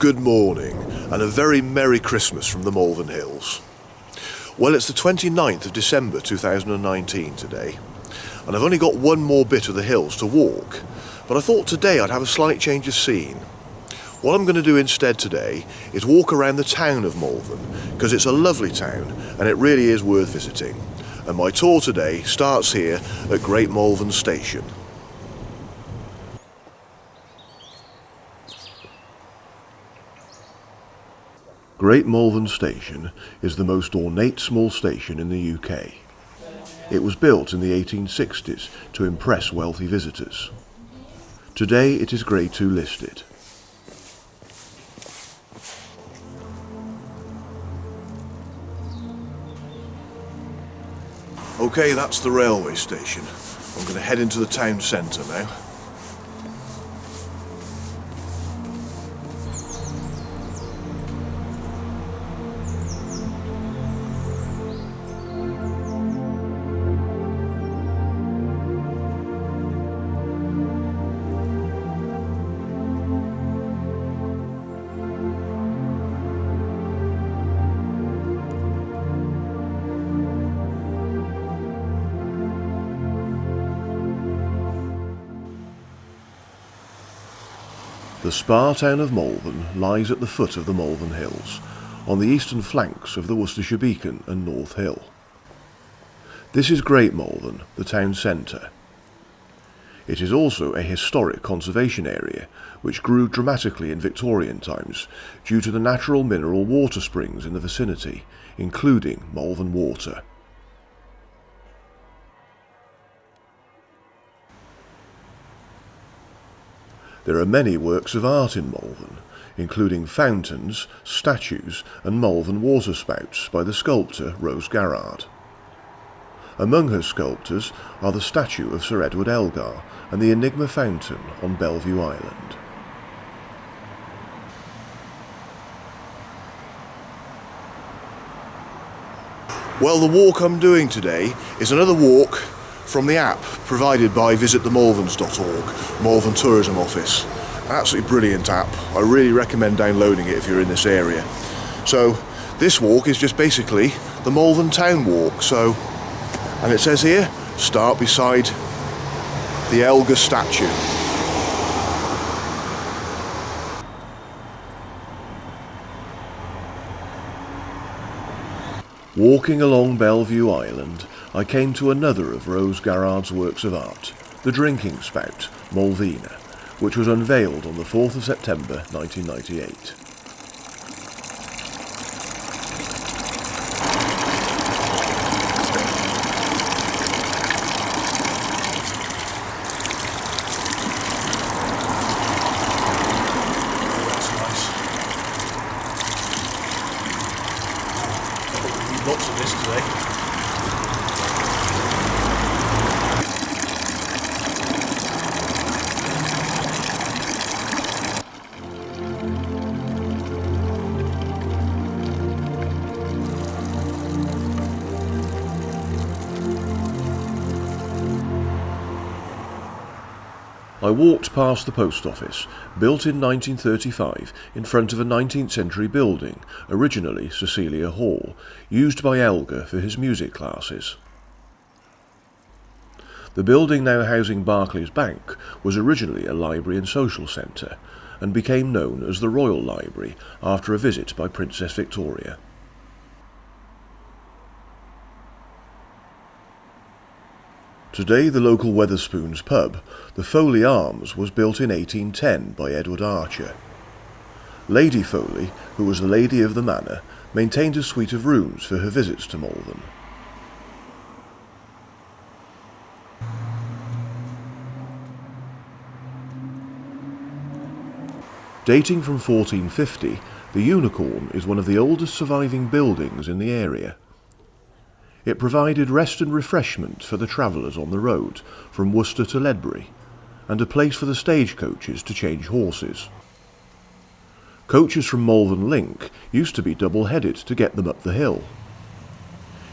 Good morning, and a very Merry Christmas from the Malvern Hills. Well, it's the 29th of December 2019 today, and I've only got one more bit of the hills to walk, but I thought today I'd have a slight change of scene. What I'm going to do instead today is walk around the town of Malvern, because it's a lovely town and it really is worth visiting. And my tour today starts here at Great Malvern Station. Great Malvern Station is the most ornate small station in the UK. It was built in the 1860s to impress wealthy visitors. Today it is Grade 2 listed. Okay, that's the railway station. I'm going to head into the town centre now. The spa town of Malvern lies at the foot of the Malvern Hills, on the eastern flanks of the Worcestershire Beacon and North Hill. This is Great Malvern, the town centre. It is also a historic conservation area, which grew dramatically in Victorian times due to the natural mineral water springs in the vicinity, including Malvern Water. There are many works of art in Malvern, including fountains, statues and Malvern water spouts by the sculptor Rose Garrard. Among her sculptures are the statue of Sir Edward Elgar and the Enigma Fountain on Bellevue Island. Well, the walk I'm doing today is another walk from the app provided by visitthemalverns.org, Malvern Tourism Office. An absolutely brilliant app. I really recommend downloading it if you're in this area. So this walk is just basically the Malvern Town Walk. And it says here, start beside the Elgar statue. Walking along Bellevue Island, I came to another of Rose Garrard's works of art, the drinking spout, Malvina, which was unveiled on the 4th of September 1998. Lots of this today. I walked past the post office, built in 1935 in front of a 19th century building, originally Cecilia Hall, used by Elgar for his music classes. The building now housing Barclays Bank was originally a library and social centre, and became known as the Royal Library after a visit by Princess Victoria. Today the local Wetherspoons pub, the Foley Arms, was built in 1810 by Edward Archer. Lady Foley, who was the lady of the manor, maintained a suite of rooms for her visits to Malvern. Dating from 1450, the Unicorn is one of the oldest surviving buildings in the area. It provided rest and refreshment for the travellers on the road from Worcester to Ledbury, and a place for the stagecoaches to change horses. Coaches from Malvern Link used to be double-headed to get them up the hill.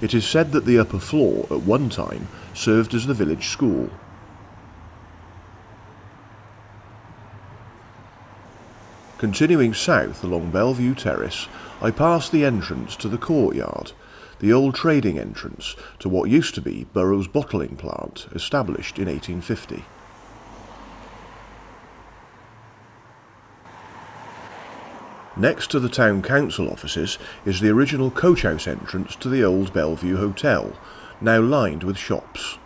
It is said that the upper floor at one time served as the village school. Continuing south along Bellevue Terrace, I passed the entrance to the courtyard, the old trading entrance to what used to be Burroughs bottling plant, established in 1850. Next to the town council offices is the original coachhouse entrance to the old Bellevue Hotel, now lined with shops.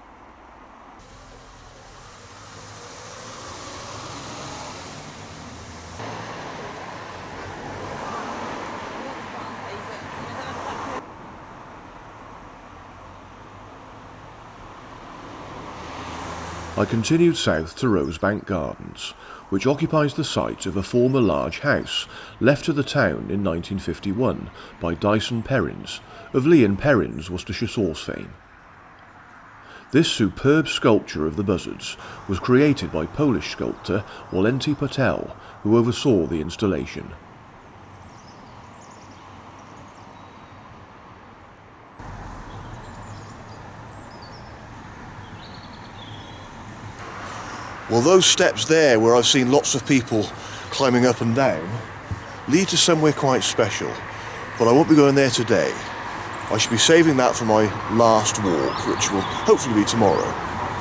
I continued south to Rosebank Gardens, which occupies the site of a former large house left to the town in 1951 by Dyson Perrins, of Lee and Perrins, Worcestershire sauce fame. This superb sculpture of the buzzards was created by Polish sculptor Walenty Patel, who oversaw the installation. Well, those steps there, where I've seen lots of people climbing up and down, lead to somewhere quite special, but I won't be going there today. I should be saving that for my last walk, which will hopefully be tomorrow,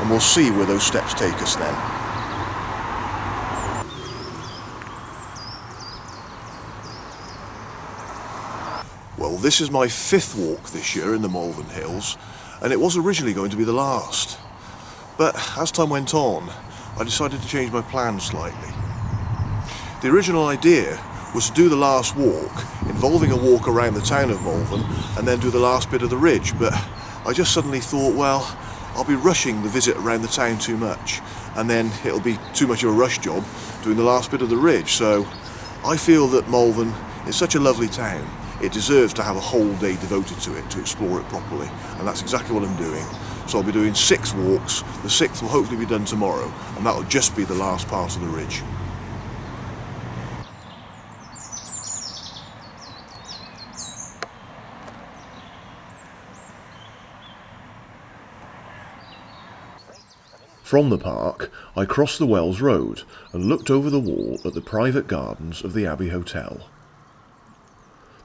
and we'll see where those steps take us then. Well, this is my 5th walk this year in the Malvern Hills, and it was originally going to be the last. But as time went on, I decided to change my plans slightly. The original idea was to do the last walk, involving a walk around the town of Malvern, and then do the last bit of the ridge, but I just suddenly thought, well, I'll be rushing the visit around the town too much, and then it'll be too much of a rush job doing the last bit of the ridge. So I feel that Malvern is such a lovely town, it deserves to have a whole day devoted to it, to explore it properly, and that's exactly what I'm doing. So I'll be doing 6 walks. The 6th will hopefully be done tomorrow, and that'll just be the last part of the ridge. From the park, I crossed the Wells Road and looked over the wall at the private gardens of the Abbey Hotel.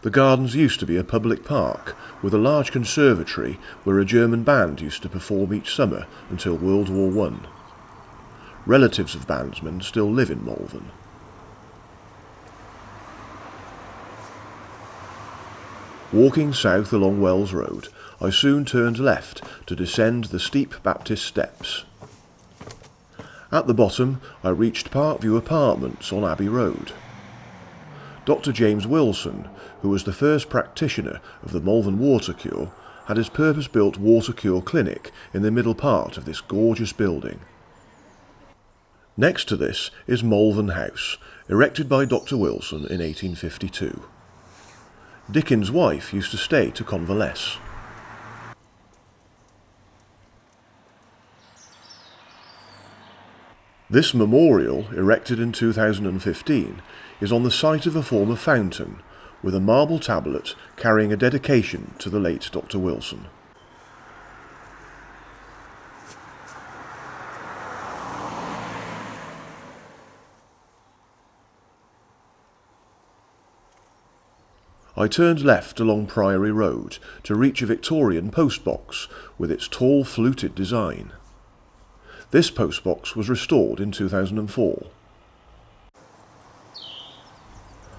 The gardens used to be a public park, with a large conservatory where a German band used to perform each summer until World War I. Relatives of bandsmen still live in Malvern. Walking south along Wells Road, I soon turned left to descend the steep Baptist steps. At the bottom, I reached Parkview Apartments on Abbey Road. Dr. James Wilson, who was the first practitioner of the Malvern water cure, had his purpose-built water cure clinic in the middle part of this gorgeous building. Next to this is Malvern House, erected by Dr. Wilson in 1852. Dickens' wife used to stay to convalesce. This memorial, erected in 2015, is on the site of a former fountain, with a marble tablet carrying a dedication to the late Dr. Wilson. I turned left along Priory Road to reach a Victorian postbox with its tall fluted design. This postbox was restored in 2004.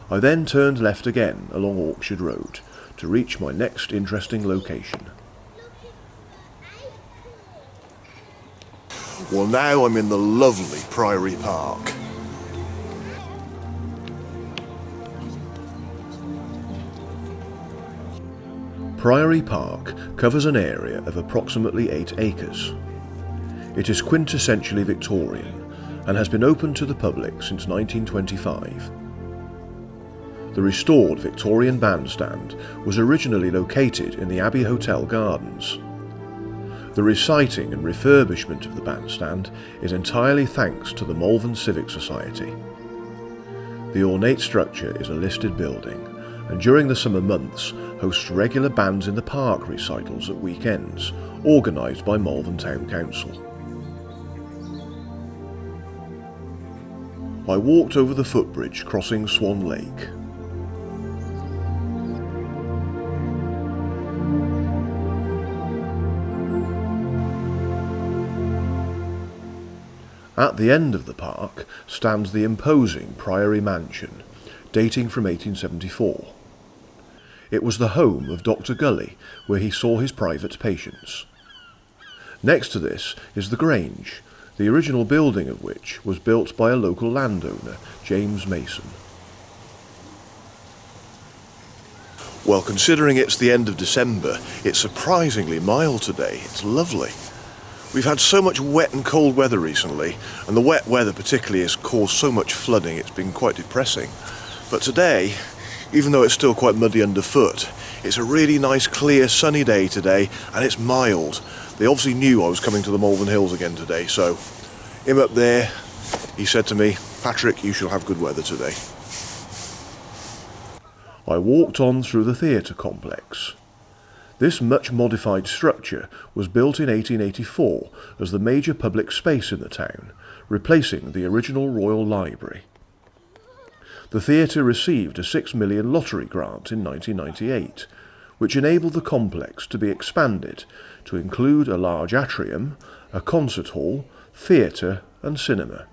I then turned left again along Orchard Road to reach my next interesting location. Well, now I'm in the lovely Priory Park. Priory Park covers an area of approximately 8 acres. It is quintessentially Victorian and has been open to the public since 1925. The restored Victorian bandstand was originally located in the Abbey Hotel gardens. The reciting and refurbishment of the bandstand is entirely thanks to the Malvern Civic Society. The ornate structure is a listed building, and during the summer months hosts regular bands in the park recitals at weekends, organised by Malvern Town Council. I walked over the footbridge crossing Swan Lake. At the end of the park stands the imposing Priory mansion, dating from 1874. It was the home of Dr. Gully, where he saw his private patients. Next to this is the Grange, the original building of which was built by a local landowner, James Mason. Well, considering it's the end of December, it's surprisingly mild today. It's lovely. We've had so much wet and cold weather recently, and the wet weather particularly has caused so much flooding, it's been quite depressing. But today, even though it's still quite muddy underfoot, it's a really nice, clear, sunny day today, and it's mild. They obviously knew I was coming to the Malvern Hills again today, so him up there, he said to me, "Patrick, you shall have good weather today." I walked on through the theatre complex. This much modified structure was built in 1884 as the major public space in the town, replacing the original Royal Library. The theatre received a £6 million lottery grant in 1998, which enabled the complex to be expanded to include a large atrium, a concert hall, theatre and cinema.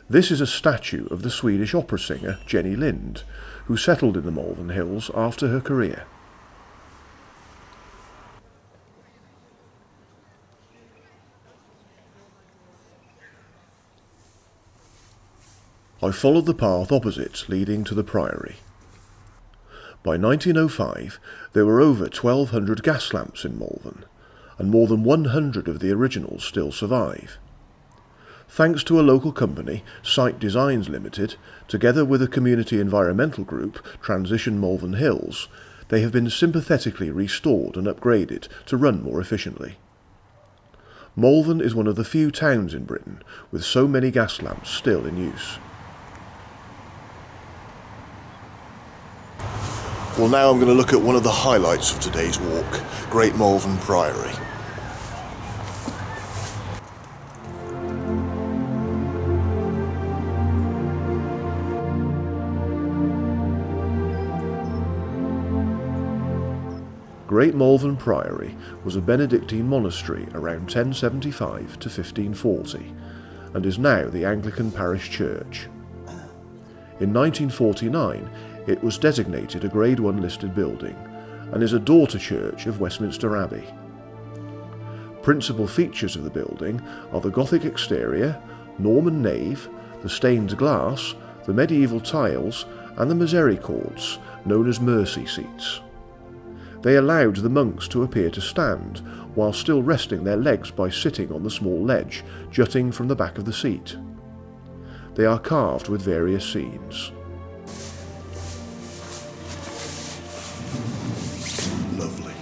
This is a statue of the Swedish opera singer Jenny Lind, who settled in the Malvern Hills after her career. I followed the path opposite leading to the Priory. By 1905 there were over 1,200 gas lamps in Malvern, and more than 100 of the originals still survive. Thanks to a local company, Site Designs Limited, together with a community environmental group, Transition Malvern Hills, they have been sympathetically restored and upgraded to run more efficiently. Malvern is one of the few towns in Britain with so many gas lamps still in use. Well, now I'm going to look at one of the highlights of today's walk, Great Malvern Priory. Great Malvern Priory was a Benedictine monastery around 1075 to 1540 and is now the Anglican parish church. In 1949 it was designated a Grade 1 listed building and is a daughter church of Westminster Abbey. Principal features of the building are the Gothic exterior, Norman nave, the stained glass, the medieval tiles and the misericords, known as mercy seats. They allowed the monks to appear to stand, while still resting their legs by sitting on the small ledge jutting from the back of the seat. They are carved with various scenes. Lovely.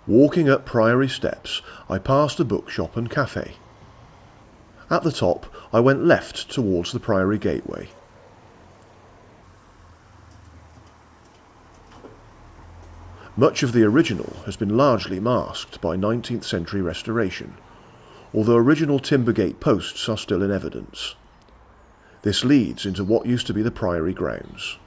Walking up Priory steps, I passed a bookshop and cafe. At the top, I went left towards the Priory gateway. Much of the original has been largely masked by 19th century restoration, although original timber gate posts are still in evidence. This leads into what used to be the Priory grounds.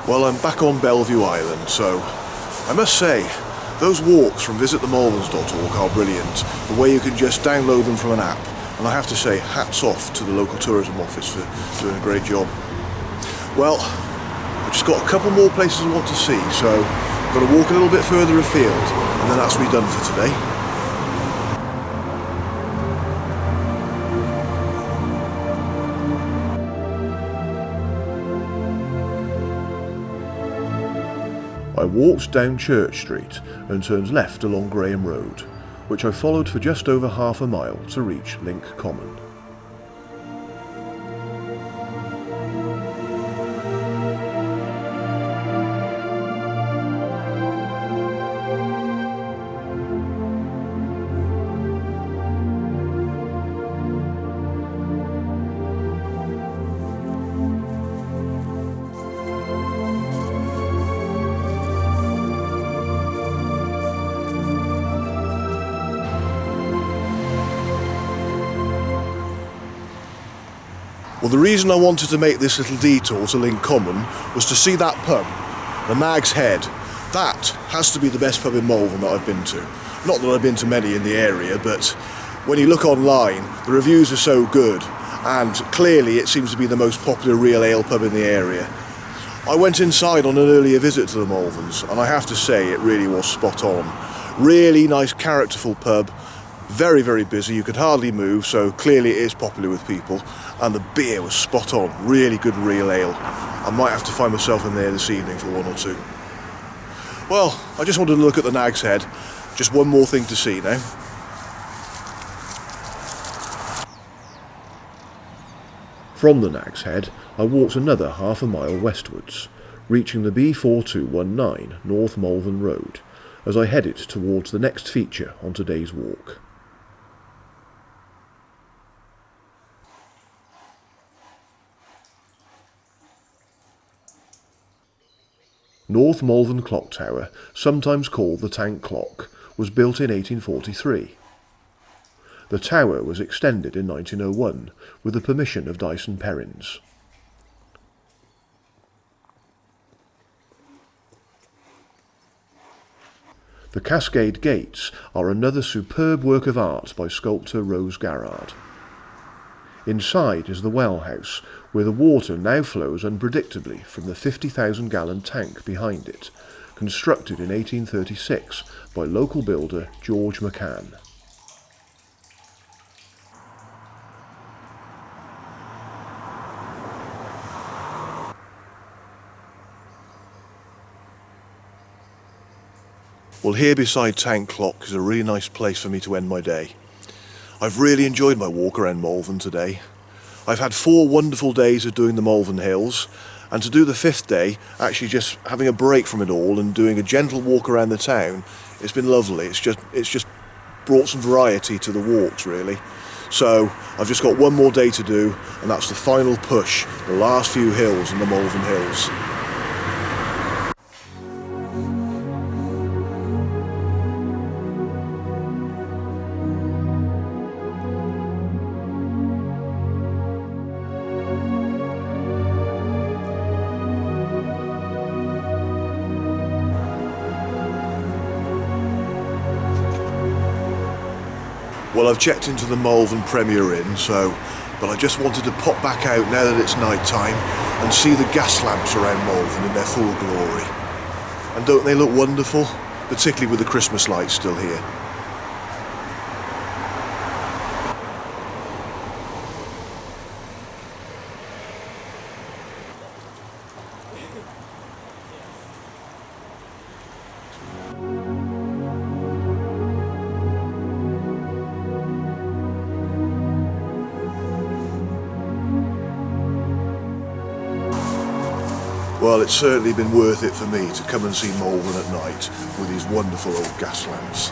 Well, I'm back on Bellevue Island, so I must say, those walks from visitthemalverns.org are brilliant, the way you can just download them from an app. And I have to say, hats off to the local tourism office for doing a great job. Well, I've just got a couple more places I want to see, so I'm going to walk a little bit further afield, and then that's me done for today. I walked down Church Street and turned left along Graham Road, which I followed for just over half a mile to reach Link Common. Well, the reason I wanted to make this little detour to Link Common was to see that pub, the Nag's Head. That has to be the best pub in Malvern that I've been to. Not that I've been to many in the area, but when you look online, the reviews are so good, and clearly it seems to be the most popular real ale pub in the area. I went inside on an earlier visit to the Malverns, and I have to say it really was spot on. Really nice, characterful pub, very, very busy, you could hardly move, so clearly it is popular with people, and the beer was spot on, really good real ale. I might have to find myself in there this evening for one or two. Well, I just wanted to look at the Nag's Head, just one more thing to see now. From the Nag's Head, I walked another half a mile westwards, reaching the B4219 North Malvern Road, as I headed towards the next feature on today's walk. North Malvern Clock Tower, sometimes called the Tank Clock, was built in 1843. The tower was extended in 1901 with the permission of Dyson Perrins. The Cascade Gates are another superb work of art by sculptor Rose Garrard. Inside is the well house, where the water now flows unpredictably from the 50,000-gallon tank behind it, constructed in 1836 by local builder George McCann. Well, here beside Tank Clock is a really nice place for me to end my day. I've really enjoyed my walk around Malvern today. I've had 4 wonderful days of doing the Malvern Hills, and to do the 5th day, actually just having a break from it all and doing a gentle walk around the town, it's been lovely. It's just brought some variety to the walks, really. So I've just got one more day to do, and that's the final push, the last few hills in the Malvern Hills. Well, I've checked into the Malvern Premier Inn, but I just wanted to pop back out now that it's night time and see the gas lamps around Malvern in their full glory. And don't they look wonderful? Particularly with the Christmas lights still here. Well, it's certainly been worth it for me to come and see Malvern at night with these wonderful old gas lamps.